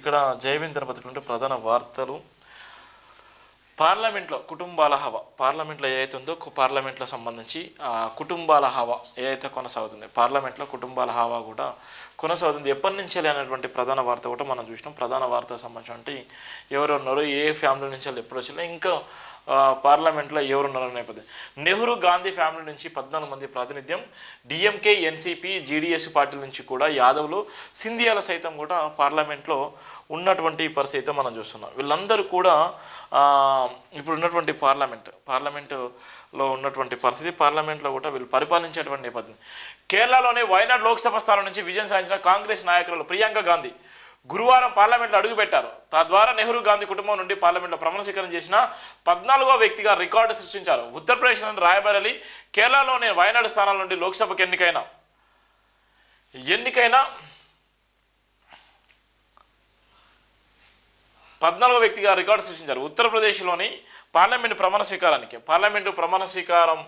ఇక్కడ జైవిన్ తిరుపతి ప్రధాన వార్తలు. పార్లమెంట్లో కుటుంబాల హవా, పార్లమెంట్లో ఏదైతే ఉందో పార్లమెంట్లో సంబంధించి కుటుంబాల హవా ఏదైతే కొనసాగుతుంది, పార్లమెంట్లో కుటుంబాల హవా కూడా కొనసాగుతుంది. ఎప్పటి నుంచి అనేటువంటి ప్రధాన వార్త కూడా మనం చూసినాం. ప్రధాన వార్తకు సంబంధించి ఎవరున్నారో, ఏ ఫ్యామిలీ నుంచి ఎప్పుడు వచ్చినా, ఇంకా పార్లమెంట్లో ఎవరున్నారో నేపథ్యం. నెహ్రూ గాంధీ ఫ్యామిలీ నుంచి 14 మంది ప్రాతినిధ్యం, డిఎంకే, ఎన్సీపీ, జీడీఎస్ పార్టీల నుంచి కూడా యాదవ్లు, సింధియాల సైతం కూడా పార్లమెంట్లో ఉన్నటువంటి పరిస్థితి మనం చూస్తున్నాం. వీళ్ళందరూ కూడా ఇప్పుడు ఉన్నటువంటి పార్లమెంటులో ఉన్నటువంటి పరిస్థితి, పార్లమెంట్లో కూడా వీళ్ళు పరిపాలించేటువంటి నేపథ్యం. కేరళలోని వయనాడ్ లోక్సభ స్థానం నుంచి విజయం సాధించిన కాంగ్రెస్ నాయకులు ప్రియాంక గాంధీ గురువారం పార్లమెంట్లో అడుగుపెట్టారు. తద్వారా నెహ్రూ గాంధీ కుటుంబం నుండి పార్లమెంట్లో ప్రమాణ స్వీకారం చేసిన 14వ వ్యక్తిగా రికార్డు సృష్టించారు. ఉత్తరప్రదేశ్లోని రాయబరేలీ, కేరళలోని వయనాడ్ స్థానాల నుండి లోక్సభకు ఎన్నికైన 14వ వ్యక్తిగా రికార్డు సృష్టించారు. ఉత్తరప్రదేశ్లోని పార్లమెంటు ప్రమాణ స్వీకారం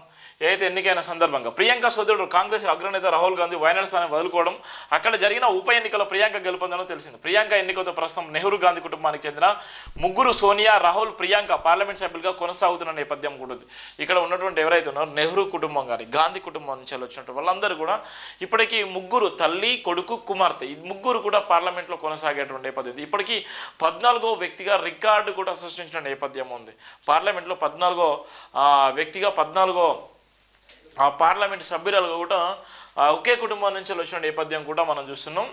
ఏదైతే ఎన్నికైన సందర్భంగా ప్రియాంక సోదరుడు కాంగ్రెస్ అగ్రనేత రాహుల్ గాంధీ వయనాడ్ స్థానాన్ని వదులుకోవడం, అక్కడ జరిగిన ఉప ఎన్నికలో ప్రియాంక గెలుపొందడం తెలిసింది. ప్రియాంక ఎన్నికతో ప్రస్తుతం నెహ్రూ గాంధీ కుటుంబానికి చెందిన ముగ్గురు, సోనియా, రాహుల్, ప్రియాంక పార్లమెంట్ సభ్యులుగా కొనసాగుతున్న నేపథ్యం కూడా ఉంది. ఇక్కడ ఉన్నటువంటి ఎవరైతే ఉన్నారో నెహ్రూ కుటుంబం కానీ గాంధీ కుటుంబం నుంచి వచ్చినట్టు వాళ్ళందరూ కూడా ఇప్పటికీ ముగ్గురు, తల్లి, కొడుకు, కుమార్తె, ఈ ముగ్గురు కూడా పార్లమెంట్లో కొనసాగేటువంటి నేపథ్యం. ఇప్పటికీ 14వ వ్యక్తిగా రికార్డు కూడా సృష్టించిన నేపథ్యం ఉంది. పార్లమెంట్లో 14వ వ్యక్తిగా 14వ పార్లమెంట్ సభ్యురాలుగా కూడా ఒకే కుటుంబం నుంచి వచ్చిన నేపథ్యం కూడా మనం చూస్తున్నాం.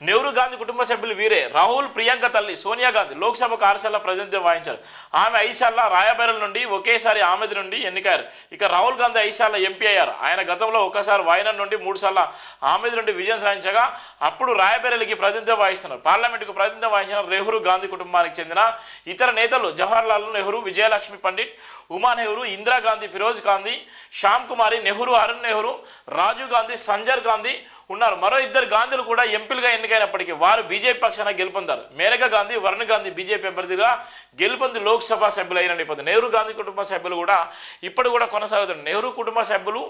నెహ్రూ గాంధీ కుటుంబ సభ్యులు వీరే. రాహుల్, ప్రియాంక తల్లి సోనియా గాంధీ లోక్సభకు 6 సార్లు ప్రాతినిధ్యం వహించారు. ఆమె 5 సార్లు రాయబరేలీ నుండి ఒకేసారి ఆమెది నుండి ఎన్నికయ్యారు. ఇక రాహుల్ గాంధీ 5 సార్లు ఎంపీ అయ్యారు. ఆయన గతంలో ఒకసారి వయనాడ్ నుండి 3 సార్లు ఆమెది నుండి విజయం సాధించగా అప్పుడు రాయబరేలీకి ప్రాతినిధ్యం వహిస్తున్నారు. పార్లమెంటుకు ప్రాతినిధ్యం వహించిన నెహ్రూ గాంధీ కుటుంబానికి చెందిన ఇతర నేతలు జవహర్లాల్ నెహ్రూ, విజయలక్ష్మి పండిట్, ఉమా నెహ్రూ, ఇందిరాగాంధీ, ఫిరోజ్ గాంధీ, శ్యామ్ కుమారి నెహ్రూ, అరుణ్ నెహ్రూ, రాజీవ్ గాంధీ, సంజయ్ గాంధీ ఉన్నారు. మరో 2 గాంధీలు కూడా ఎంపీలుగా ఎన్నికైనప్పటికీ వారు బీజేపీ పక్షాన గెలుపొందారు. మేనకా గాంధీ, వరుణ్ గాంధీ బీజేపీ అభ్యర్థిగా గెలుపొంది లోక్సభ సభ్యులు అయిన నేపథ్యం. నెహ్రూ గాంధీ కుటుంబ సభ్యులు కూడా ఇప్పుడు కూడా కొనసాగుతున్నారు. నెహ్రూ కుటుంబ సభ్యులు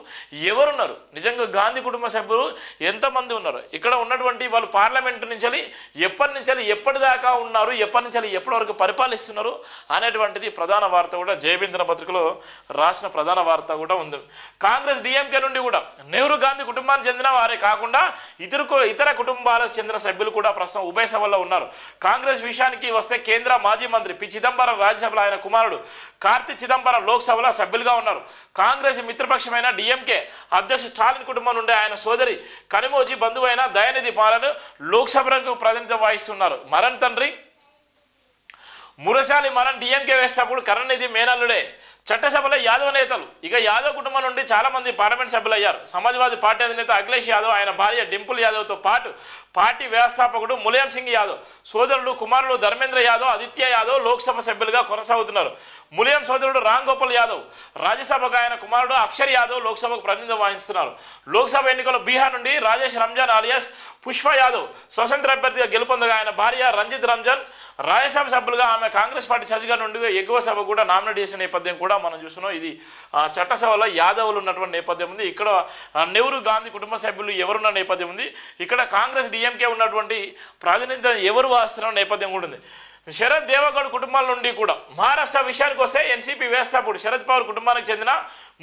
ఎవరున్నారు, నిజంగా గాంధీ కుటుంబ సభ్యులు ఎంతమంది ఉన్నారు, ఇక్కడ ఉన్నటువంటి వాళ్ళు పార్లమెంటు నుంచి ఎప్పటి నుంచి ఎప్పటిదాకా ఉన్నారు, ఎప్పటి నుంచి ఎప్పటి వరకు పరిపాలిస్తున్నారు అనేటువంటిది ప్రధాన వార్త కూడా జయబిందన పత్రికలో రాసిన ప్రధాన వార్త కూడా ఉంది. కాంగ్రెస్, డిఎంకే నుండి కూడా నెహ్రూ గాంధీ కుటుంబానికి చెందిన వారే కాకుండా ఇతర కుటుంబాలకు చెందిన సభ్యులు కూడా ప్రస్తుతం ఉభయ సభల్లో ఉన్నారు. కాంగ్రెస్ విషయానికి వస్తే కేంద్ర మాజీ మంత్రి పి చిదంబరం రాజ్యసభలో, ఆయన కుమారుడు కార్తి చిదంబరం లోక్సభలో సభ్యులుగా ఉన్నారు. కాంగ్రెస్ మిత్రపక్షమైన డిఎంకే అధ్యక్షుడు స్టాలిన్ కుటుంబం నుండి ఆయన సోదరి కనిమోజీ బంధువైన దయానిధి మారన్ లోక్సభకు ప్రాతినిధ్యం వహిస్తున్నారు. మరన్ తండ్రి మురసాలి మరన్ డిఎంకే వేసినప్పుడు కరుణానిధి మేనల్లుడే. చట్టసభలో యాదవ్ నేతలు, ఇక యాదవ్ కుటుంబం నుండి చాలా మంది పార్లమెంట్ సభ్యులు అయ్యారు. సమాజ్వాదీ పార్టీ అధినేత అఖిలేష్ యాదవ్, ఆయన భార్య డింపుల్ యాదవ్తో పాటు పార్టీ వ్యవస్థాపకుడు ములాయం సింగ్ యాదవ్, సోదరుడు కుమారుడు ధర్మేంద్ర యాదవ్, ఆదిత్య యాదవ్ లోక్సభ సభ్యులుగా కొనసాగుతున్నారు. ములాయం సోదరుడు రామ్ గోపాల్ యాదవ్, రాజ్యసభకు ఆయన కుమారుడు అక్షర్ యాదవ్ లోక్సభకు ప్రాతినిధ్యం వహిస్తున్నారు. లోక్సభ ఎన్నికల్లో బీహార్ నుండి రాజేష్ రంజాన్ అలియాస్ పుష్ప యాదవ్ స్వతంత్ర అభ్యర్థిగా గెలుపొందగా ఆయన భార్య రంజిత్ రంజన్ రాజ్యసభ సభ్యులుగా ఆమె కాంగ్రెస్ పార్టీ చర్చగా నుండి ఎగువ సభ కూడా నామినేట్ చేసిన నేపథ్యం కూడా మనం చూస్తున్నాం. ఇది చట్టసభలో యాదవులు ఉన్నటువంటి నేపథ్యం ఉంది. ఇక్కడ నెహ్రూ గాంధీ కుటుంబ సభ్యులు ఎవరున్న నేపథ్యం ఉంది. ఇక్కడ కాంగ్రెస్, డిఎంకే ఉన్నటువంటి ప్రాతినిధ్యం ఎవరు వస్తున్న నేపథ్యం కూడా ఉంది. శరద్ దేవగౌడ్ కుటుంబాల నుండి కూడా మహారాష్ట్ర విషయానికి వస్తే ఎన్సీపీ వ్యవస్థాపకుడు శరద్ పవార్ కుటుంబానికి చెందిన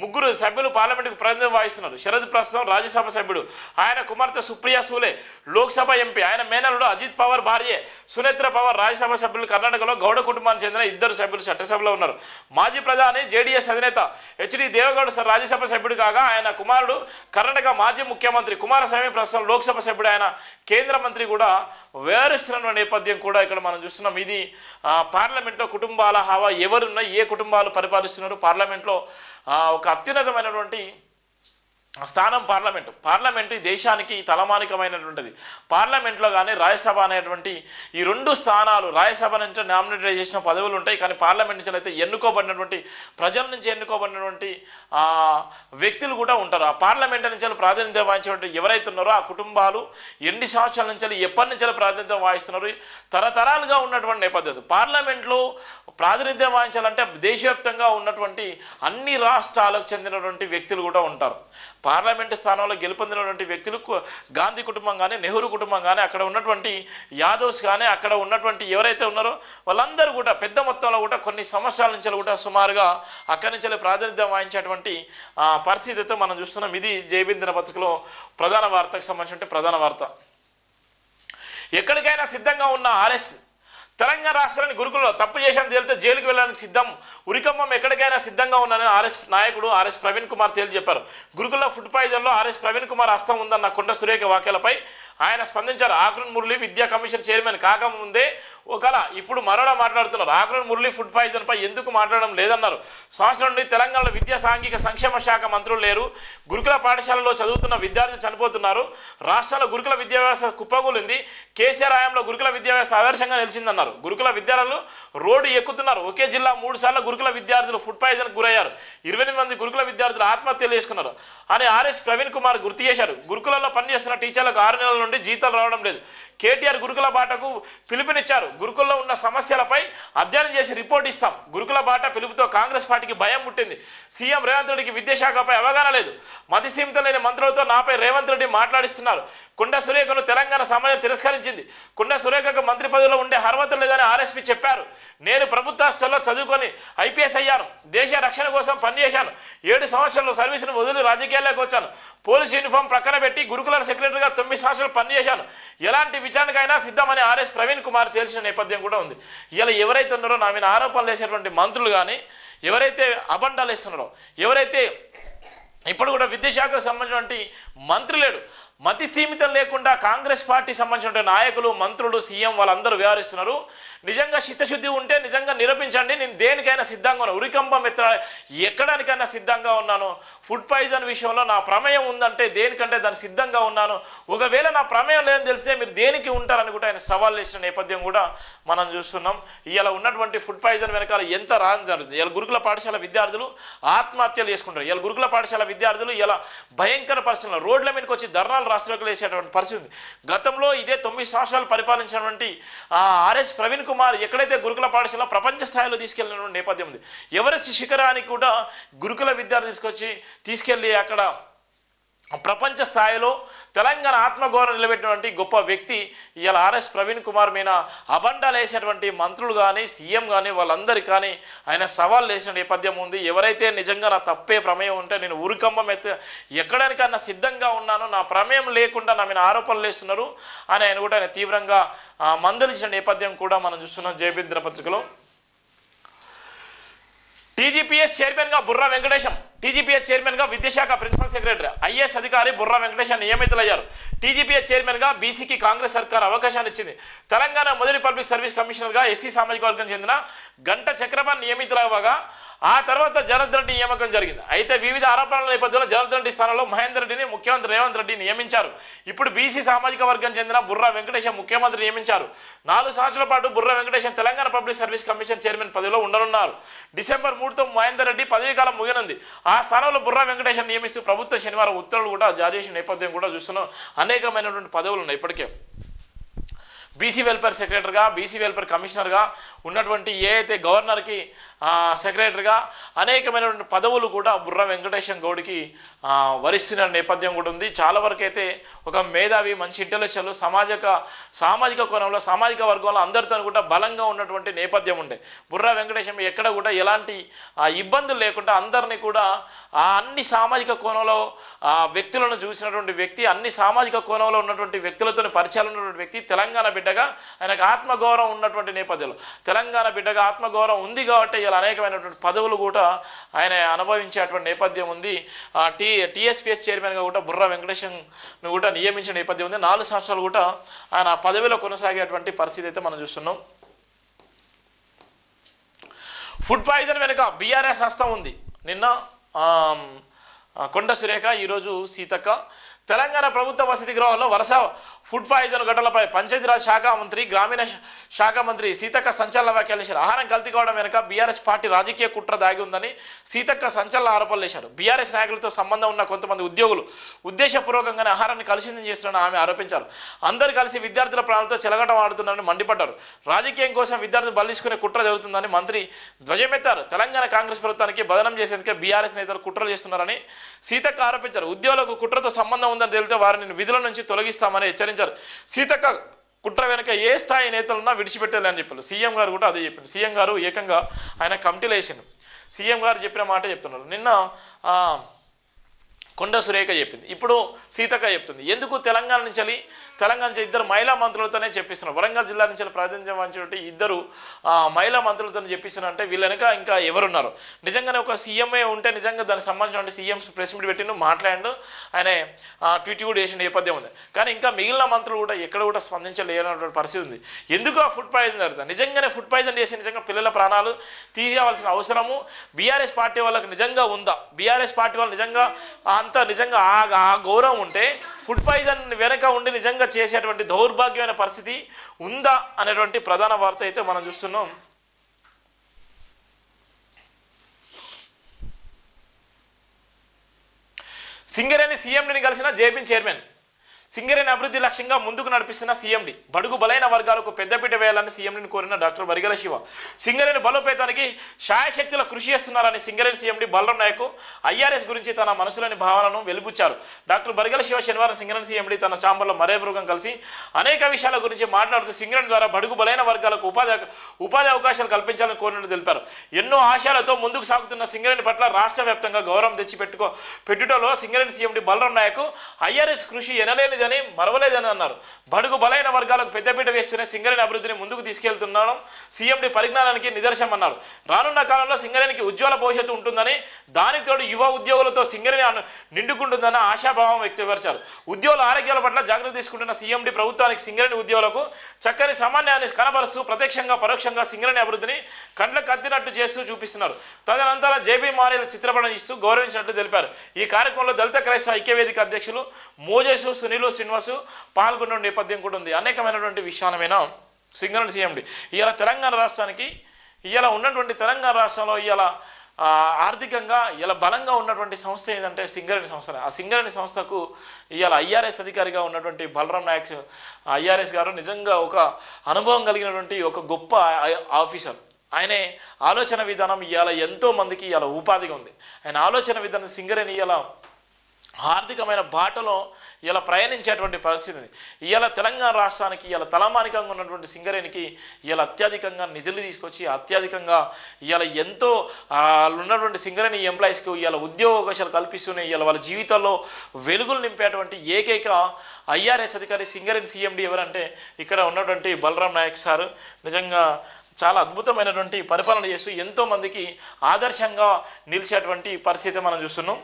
3 సభ్యులు పార్లమెంటుకు ప్రాతినిధ్యం వహిస్తున్నారు. శరద్ ప్రస్తుతం రాజ్యసభ సభ్యుడు, ఆయన కుమార్తె సుప్రియా సూలే లోక్సభ ఎంపీ, ఆయన మేనల్లుడు అజిత్ పవార్ భార్యే సునేత్ర పవార్ రాజ్యసభ సభ్యులు. కర్ణాటకలో గౌడ కుటుంబానికి చెందిన 2 సభ్యులు చట్టసభలో ఉన్నారు. మాజీ ప్రధాని జేడీఎస్ అధినేత హెచ్డి దేవగౌడ్ రాజ్యసభ సభ్యుడు కాగా ఆయన కుమారుడు కర్ణాటక మాజీ ముఖ్యమంత్రి కుమారస్వామి ప్రస్తుతం లోక్సభ సభ్యుడు, ఆయన కేంద్ర మంత్రి కూడా వ్యవహరిస్తున్న నేపథ్యం కూడా ఇక్కడ మనం చూస్తున్నాం. ఇది పార్లమెంట్లో కుటుంబాల హవా ఎవరున్నా, ఏ కుటుంబాలు పరిపాలిస్తున్నారు, పార్లమెంట్లో ఒక అత్యున్నతమైనటువంటి స్థానం పార్లమెంటు ఈ దేశానికి తలమానికమైనటువంటిది. పార్లమెంట్లో కానీ రాజ్యసభ అనేటువంటి ఈ 2 స్థానాలు, రాజ్యసభ నుంచి నామినేట్ చేసిన పదవులు ఉంటాయి, కానీ పార్లమెంట్ నుంచి అయితే ఎన్నుకోబడినటువంటి ప్రజల నుంచి ఎన్నుకోబడినటువంటి వ్యక్తులు కూడా ఉంటారు. ఆ పార్లమెంట్ నుంచి ప్రాతినిధ్యం వహించినటువంటి ఎవరైతే ఉన్నారో ఆ కుటుంబాలు ఎన్ని సంవత్సరాల నుంచి ఎప్పటి నుంచి ప్రాతినిధ్యం వహిస్తున్నారు, తరతరాలుగా ఉన్నటువంటి నేపథ్యం. పార్లమెంట్లో ప్రాతినిధ్యం వహించాలంటే దేశవ్యాప్తంగా ఉన్నటువంటి అన్ని రాష్ట్రాలకు చెందినటువంటి వ్యక్తులు కూడా ఉంటారు. పార్లమెంటు స్థానంలో గెలుపొందినటువంటి వ్యక్తులు గాంధీ కుటుంబం కానీ, నెహ్రూ కుటుంబం కానీ, అక్కడ ఉన్నటువంటి యాదవ్స్ కానీ, అక్కడ ఉన్నటువంటి ఎవరైతే ఉన్నారో వాళ్ళందరూ కూడా పెద్ద మొత్తంలో కూడా కొన్ని సంవత్సరాల నుంచి కూడా సుమారుగా అక్కడి నుంచి ప్రాతినిధ్యం వహించేటువంటి పరిస్థితి అయితే మనం చూస్తున్నాం. ఇది జైభీమ్ దినపత్రికలో ప్రధాన వార్తకు సంబంధించిన ప్రధాన వార్త. ఎక్కడికైనా సిద్ధంగా ఉన్న ఆర్ఎస్ తెలంగాణ రాష్ట్రాన్ని గురుకులలో తప్పు చేశాను తేలితే జైలుకు వెళ్ళడానికి సిద్ధం, ఉరికంబం ఎక్కడికైనా సిద్ధంగా ఉన్నానని ఆర్ఎస్ నాయకుడు ఆర్ఎస్ ప్రవీణ్ కుమార్ తేల్చి చెప్పారు. గురుకుల ఫుడ్ పాయిజన్లో ఆర్ఎస్ ప్రవీణ్ కుమార్ హస్తం ఉందన్న కొండ సురేఖ వ్యాఖ్యలపై ఆయన స్పందించారు. ఆకురన్ మురళి విద్యా కమిషన్ చైర్మన్ కాకముందే ఒకలా ఇప్పుడు మరోలా మాట్లాడుతున్నారు. ఆకురన్ మురళి ఫుడ్ పాయిజన్ పై ఎందుకు మాట్లాడడం లేదన్నారు. సంవత్సరం నుండి తెలంగాణలో విద్యా సాంఘిక సంక్షేమ శాఖ మంత్రులు లేరు. గురుకుల పాఠశాలలో చదువుతున్న విద్యార్థులు చనిపోతున్నారు. రాష్ట్రంలో గురుకుల విద్యా వ్యవస్థ కుప్పగూలింది. కేసీఆర్ హయాంలో గురుకుల విద్యా వ్యవస్థ ఆదర్శంగా నిలిచిందన్నారు. గురుకుల విద్యార్థులు రోడ్డు ఎక్కుతున్నారు. ఒకే జిల్లా 3 సార్లు గురుకుల విద్యార్థులు ఫుడ్ పాయిజన్ గురయ్యారు. 28 మంది గురుకుల విద్యార్థులు ఆత్మహత్యలు చేసుకున్నారు అని ఆర్ఎస్ ప్రవీణ్ కుమార్ గుర్తు చేశారు. గురుకులలో పనిచేస్తున్న టీచర్లకు 6 నెలల నుండి జీతాలు రావడం లేదు. కేటీఆర్ గురుకుల బాటకు పిలుపునిచ్చారు. గురుకుల్లో ఉన్న సమస్యలపై అధ్యయనం చేసి రిపోర్ట్ ఇస్తాం. గురుకుల బాట పిలుపుతో కాంగ్రెస్ పార్టీకి భయం పుట్టింది. సీఎం రేవంత్ రెడ్డికి విద్యాశాఖపై అవగాహన లేదు. మతి సీమితం లేని మంత్రులతో నాపై రేవంత్ రెడ్డి మాట్లాడిస్తున్నారు. కొండ సురేఖను తెలంగాణ సమాజం తిరస్కరించింది. కొండ సురేఖకు మంత్రి పదవిలో ఉండే అర్హత లేదని ఆర్ఎస్పీ చెప్పారు. నేను ప్రభుత్వ హాస్టల్లో చదువుకొని ఐపీఎస్ అయ్యాను. దేశ రక్షణ కోసం పనిచేశాను. 7 సంవత్సరాలు సర్వీసును వదిలి రాజకీయాల్లోకి వచ్చాను. పోలీస్ యూనిఫామ్ ప్రక్కన పెట్టి గురుకుల సెక్రటరీగా 9 సంవత్సరాలు పనిచేశాను. ఎలాంటి విచారణకైనా సిద్ధమని ఆర్ఎస్ ప్రవీణ్ కుమార్ తేల్చిన నేపథ్యం కూడా ఉంది. ఇలా ఎవరైతే ఉన్నారో నా మీద ఆరోపణలు వేసేటువంటి మంత్రులు కానీ, ఎవరైతే అబండాలు వేస్తున్నారో, ఎవరైతే ఇప్పుడు కూడా విద్యాశాఖకు సంబంధించినటువంటి మంత్రి లేడు, మతి స్థీమితం లేకుండా కాంగ్రెస్ పార్టీ సంబంధించిన నాయకులు, మంత్రులు, సీఎం వాళ్ళందరూ వ్యవహరిస్తున్నారు. నిజంగా చిత్తశుద్ధి ఉంటే నిజంగా నిరూపించండి. నేను దేనికైనా సిద్ధంగా ఉన్నాను. ఉరికంబం ఎక్కడానికైనా సిద్ధంగా ఉన్నాను. ఫుడ్ పాయిజన్ విషయంలో నా ప్రమేయం ఉందంటే దేనికంటే దానికి సిద్ధంగా ఉన్నాను. ఒకవేళ నా ప్రమేయం లేదని తెలిస్తే మీరు దేనికి ఉంటారని కూడా ఆయన సవాల్ చేసిన నేపథ్యం కూడా మనం చూస్తున్నాం. ఇలా ఉన్నటువంటి ఫుడ్ పాయిజన్ వెనకాల ఎంత రాజు జరుగుతుంది. ఇలా గురుకుల పాఠశాల విద్యార్థులు ఆత్మహత్యలు చేసుకుంటారు. ఇలా గురుకుల పాఠశాల విద్యార్థులు ఇలా భయంకర పరిస్థితుల్లో రోడ్ల మీదకి వచ్చి ధర్నాలు రాష్ట్రాలకు వేసేటువంటి పరిస్థితి ఉంది. గతంలో ఇదే 9 సంవత్సరాలు పరిపాలించినటువంటి ఆర్ఎస్ ప్రవీణ్ కుమార్ ఎక్కడైతే గురుకుల పాఠశాల ప్రపంచ స్థాయిలో తీసుకెళ్లిన నేపథ్యం ఉంది. ఎవరెస్ట్ శిఖరానికి కూడా గురుకుల విద్యార్థి తీసుకెళ్ళి అక్కడ ప్రపంచ స్థాయిలో తెలంగాణ ఆత్మగౌరవం నిలబెట్టినటువంటి గొప్ప వ్యక్తి. ఇవాళ ఆర్ఎస్ ప్రవీణ్ కుమార్ మీద అబండాలు వేసినటువంటి మంత్రులు కానీ, సీఎం కానీ వాళ్ళందరికీ కానీ ఆయన సవాల్ వేసిన నేపథ్యం ఉంది. ఎవరైతే నిజంగా నా తప్పే ప్రమేయం ఉంటే నేను ఉరికంబం ఎక్కడానికన్నా సిద్ధంగా ఉన్నాను, నా ప్రమేయం లేకుండా నా మీద ఆరోపణలు వేస్తున్నారు అని ఆయన కూడా ఆయన తీవ్రంగా మందలించిన నేపథ్యం కూడా మనం చూస్తున్నాం. జైభీమ్ దినపత్రికలో టీజీపీఎస్ చైర్మన్గా బుర్రా వెంకటేశం, టీజీపీఎస్ చైర్మన్గా విద్యాశాఖ ప్రిన్సిపల్ సెక్రటరీ ఐఏఎస్ అధికారి బుర్రా వెంకటేశం నియమితులయ్యారు. టీజీపీఎస్ చైర్మన్గా బీసీకి కాంగ్రెస్ సర్కార్ అవకాశాన్ని ఇచ్చింది. తెలంగాణ మొదటి పబ్లిక్ సర్వీస్ కమిషనర్గా ఎస్సీ సామాజిక వర్గం చెందిన గంట చక్రపాణి నియమితులవ్వగా ఆ తర్వాత జనార్దన్ రెడ్డి నియామకం జరిగింది. అయితే వివిధ ఆరోపణల నేపథ్యంలో జనార్దన్ రెడ్డి స్థానంలో మహేందర్ రెడ్డిని ముఖ్యమంత్రి రేవంత్ రెడ్డి నియమించారు. ఇప్పుడు బీసీ సామాజిక వర్గం చెందిన బుర్రా వెంకటేశం ముఖ్యమంత్రి నియమించారు. 4 సంవత్సరాల పాటు Burra Venkatesham Telangana public service commission chairman పదవిలో ఉండనున్నారు. డిసెంబర్ 3తో మహేందర్ రెడ్డి పదవీకాలం ముగినుంది. ఆ స్థానంలో బుర్రా వెంకటేశం నియమిస్తూ ప్రభుత్వం శనివారం ఉత్తర్వులు కూడా జారీ చేసిన నేపథ్యం కూడా చూస్తున్నాం. అనేకమైనటువంటి పదవులు ఉన్నాయి ఇప్పటికే. బీసీ వెల్ఫేర్ సెక్రటరీగా, బీసీ వెల్ఫేర్ కమిషనర్గా ఉన్నటువంటి అయితే గవర్నర్కి సెక్రటరీగా అనేకమైనటువంటి పదవులు కూడా బుర్రా వెంకటేశం గౌడ్కి వరిస్తున్న నేపథ్యం కూడా ఉంది. చాలా వరకు అయితే ఒక మేధావి, మంచి ఇంటెలెక్చువల్, సామాజిక కోణంలో సామాజిక వర్గంలో అందరితో కూడా బలంగా ఉన్నటువంటి నేపథ్యం ఉండే బుర్రా వెంకటేశం ఎక్కడ కూడా ఎలాంటి ఇబ్బందులు లేకుండా అందరినీ కూడా అన్ని సామాజిక కోణంలో వ్యక్తులను చూసినటువంటి వ్యక్తి, అన్ని సామాజిక కోణంలో ఉన్నటువంటి వ్యక్తులతో పరిచయాలు ఉన్నటువంటి వ్యక్తి, తెలంగాణ బిడ్డగా ఆయనకు ఆత్మగౌరవం ఉన్నటువంటి నేపథ్యంలో తెలంగాణ బిడ్డగా ఆత్మగౌరవం ఉంది కాబట్టి ఇలా అనేకమైనటువంటి పదవులు కూడా ఆయన అనుభవించేటువంటి నేపథ్యం ఉంది. టీఎస్పీఎస్ చైర్మన్గా కూడా బుర్రా వెంకటేశంను కూడా నియమించిన నేపథ్యం ఉంది. 4 సంవత్సరాలు కూడా ఆయన పదవిలో కొనసాగేటువంటి పరిస్థితి అయితే మనం చూస్తున్నాం. ఫుడ్ పాయిజన్ వెనుక బీఆర్ఎస్ హస్తం ఉంది. నిన్న కొండ సురేఖ, ఈరోజు సీతక్క. తెలంగాణ ప్రభుత్వ వసతి గృహాల్లో వరుస ఫుడ్ పాయిజన్ ఘటనలపై పంచాయతీరాజ్ శాఖ మంత్రి, గ్రామీణ శాఖ మంత్రి సీతక్క సంచలన వ్యాఖ్యలు చేశారు. ఆహారం కల్తీ కావడం వెనుక బీఆర్ఎస్ పార్టీ రాజకీయ కుట్ర దాగి ఉందని సీతక్క సంచలన ఆరోపణలు చేశారు. బీఆర్ఎస్ నాయకులతో సంబంధం ఉన్న కొంతమంది ఉద్యోగులు ఉద్దేశపూర్వకంగానే ఆహారాన్ని కలుషితం చేస్తున్నారని ఆమె ఆరోపించారు. అందరూ కలిసి విద్యార్థుల ప్రాణాలతో చెలగటం ఆడుతున్నారని మండిపడ్డారు. రాజకీయం కోసం విద్యార్థులు బలిసుకునే కుట్ర జరుగుతుందని మంత్రి ధ్వజమెత్తారు. తెలంగాణ కాంగ్రెస్ ప్రభుత్వానికి బదనం చేసేందుకే బీఆర్ఎస్ నేతలు కుట్రలు చేస్తున్నారని సీతక్క ఆరోపించారు. ఉద్యోగులకు కుట్రతో సంబంధం ఉందని తెలితే వారిని విధుల నుంచి తొలగిస్తామని హెచ్చరించారు. సీతక్క కుట్ర వెనక ఏ స్థాయి నేతలున్నా విడిచిపెట్టాలని చెప్పారు. సీఎం గారు కూడా అదే చెప్పింది. సీఎం గారు ఏకంగా ఆయన కమిటీలు వేసిండు. సీఎం గారు చెప్పిన మాట చెప్తున్నారు. నిన్న కొండ సురేఖ చెప్పింది, ఇప్పుడు సీతక్క చెప్తుంది. ఎందుకు తెలంగాణ నుంచి ఇద్దరు మహిళా మంత్రులతోనే చెప్పిస్తున్నారు. వరంగల్ జిల్లా నుంచి ప్రాతినిధ్యం వహించినటువంటి ఇద్దరు మహిళా మంత్రులతో చెప్పిస్తున్నారు. అంటే వీళ్ళ వెనక ఇంకా ఎవరున్నారు? నిజంగానే ఒక సీఎంఏ ఉంటే నిజంగా దానికి సంబంధించిన సీఎం ప్రెస్ మీట్ పెట్టిండు, మాట్లాడిండు, ఆయన ట్వీట్ కూడా వేసిన నేపథ్యం ఉంది. కానీ ఇంకా మిగిలిన మంత్రులు కూడా ఎక్కడ కూడా స్పందించలేనటువంటి పరిస్థితి ఉంది. ఎందుకు ఆ ఫుడ్ పాయిజన్ జరుగుతుంది? నిజంగానే ఫుడ్ పాయిజన్ చేసి నిజంగా పిల్లల ప్రాణాలు తీసేయవలసిన అవసరము బీఆర్ఎస్ పార్టీ వాళ్ళకి నిజంగా ఉందా? బీఆర్ఎస్ పార్టీ వాళ్ళు నిజంగా ఆ గౌరవం ఉంటే ఫుడ్ పాయిజన్ వెనక ఉండి నిజంగా చేసేటువంటి దౌర్భాగ్యమైన పరిస్థితి ఉందా అనేటువంటి ప్రధాన వార్త అయితే మనం చూస్తున్నాం. సింగరేణి సీఎండిని కలిసిన జేపీ చైర్మన్. సింగరేణి అభివృద్ధి లక్ష్యంగా ముందుకు నడిపిస్తున్న సీఎండి. బడుగు బలైన వర్గాలకు పెద్దపీట వేయాలని సీఎండిని కోరిన డాక్టర్ వరిగల శివ. సింగరేణి బలోపేతానికి శాయశక్తుల కృషి చేస్తున్నారని సింగరేణి సీఎండి బలరాం నాయక్ ఐఆర్ఎస్ గురించి తన మనసులోని భావనను వెలిబుచ్చారు. డాక్టర్ వరిగల శివ శనివారం సింగరేణి సీఎండి తన ఛాంబర్లో మరేబృగం కలిసి అనేక విషయాల గురించి మాట్లాడుతూ సింగరేణి ద్వారా బడుగు బలైన వర్గాలకు ఉపాధి అవకాశాలు కల్పించాలని కోరినట్టు తెలిపారు. ఎన్నో ఆశయాలతో ముందుకు సాగుతున్న సింగరేణి పట్ల రాష్ట్ర వ్యాప్తంగా గౌరవం పెట్టుటలో సింగరేణి సీఎండి బలరాం నాయక్ ఐఆర్ఎస్ కృషి ఎనలేని మరవలేదని అన్నారు. బడుగు బలైన వర్గాలకు పెద్దపీట వేస్తూనే సింగరేణి అభివృద్ధిని ముందుకు తీసుకెళ్తున్నాను సీఎండి పరిజ్ఞానానికి నిదర్శనం అన్నారు. రానున్న కాలంలో సింగరేణికి ఉజ్వల భవిష్యత్తు ఉంటుందని, దానికి తోడు యువ ఉద్యోగులతో సింగరేణి నిండుకుంటుందని ఆశాభావం వ్యక్తపరిచారు. ఉద్యోగుల ఆరోగ్యాల పట్ల జాగ్రత్త తీసుకుంటున్న సీఎండి ప్రభుత్వానికి సింగరేణి ఉద్యోగులకు చక్కని సమన్వయాన్ని కనబరుస్తూ ప్రత్యక్షంగా పరోక్షంగా సింగరేణి అభివృద్ధిని కండ్లకు అద్దినట్టు చేస్తూ చూపిస్తున్నారు. తదనంతరం జేబీ మారేల చిత్రపటం ఇస్తూ గౌరవించినట్టు తెలిపారు. ఈ కార్యక్రమంలో దళిత క్రైస్తవ ఐక్యవేదిక అధ్యక్షులు మోజేసు సునీలు శ్రీనివాసు పాల్గొన్న నేపథ్యం కూడా ఉంది. అనేకమైనటువంటి విషయాలమైన సింగరేణి సీఎండి ఇవాళ తెలంగాణ రాష్ట్రానికి ఇవాళ ఉన్నటువంటి తెలంగాణ రాష్ట్రంలో ఇవాళ ఆర్థికంగా ఇలా బలంగా ఉన్నటువంటి సంస్థ ఏంటంటే సింగరేణి సంస్థ. ఆ సింగరేణి సంస్థకు ఇవాళ ఐఆర్ఎస్ అధికారిగా ఉన్నటువంటి బలరాం నాయక్ ఐఆర్ఎస్ గారు నిజంగా ఒక అనుభవం కలిగినటువంటి ఒక గొప్ప ఆఫీసర్. ఆయనే ఆలోచన విధానం ఇవాళ ఎంతో మందికి ఇవాళ ఉపాధిగా ఉంది. ఆయన ఆలోచన విధానం సింగరేణి ఇవాళ ఆర్థికమైన బాటలో ఇలా ప్రయాణించేటువంటి పరిస్థితి ఉంది. ఇవాళ తెలంగాణ రాష్ట్రానికి ఇలా తలమానికంగా ఉన్నటువంటి సింగరేణికి ఇలా అత్యధికంగా నిధులు తీసుకొచ్చి అత్యధికంగా ఇవాళ ఎంతో ఉన్నటువంటి సింగరేణి ఎంప్లాయీస్కి ఇవాళ ఉద్యోగ అవకాశాలు కల్పిస్తున్నాయి. ఇవాళ వాళ్ళ జీవితాల్లో వెలుగులు నింపేటువంటి ఏకైక ఐఆర్ఎస్ అధికారి సింగరేణి సీఎండి ఎవరంటే ఇక్కడ ఉన్నటువంటి బలరాం నాయక్ సార్. నిజంగా చాలా అద్భుతమైనటువంటి పరిపాలన చేస్తూ ఎంతోమందికి ఆదర్శంగా నిలిచేటువంటి పరిస్థితి మనం చూస్తున్నాం.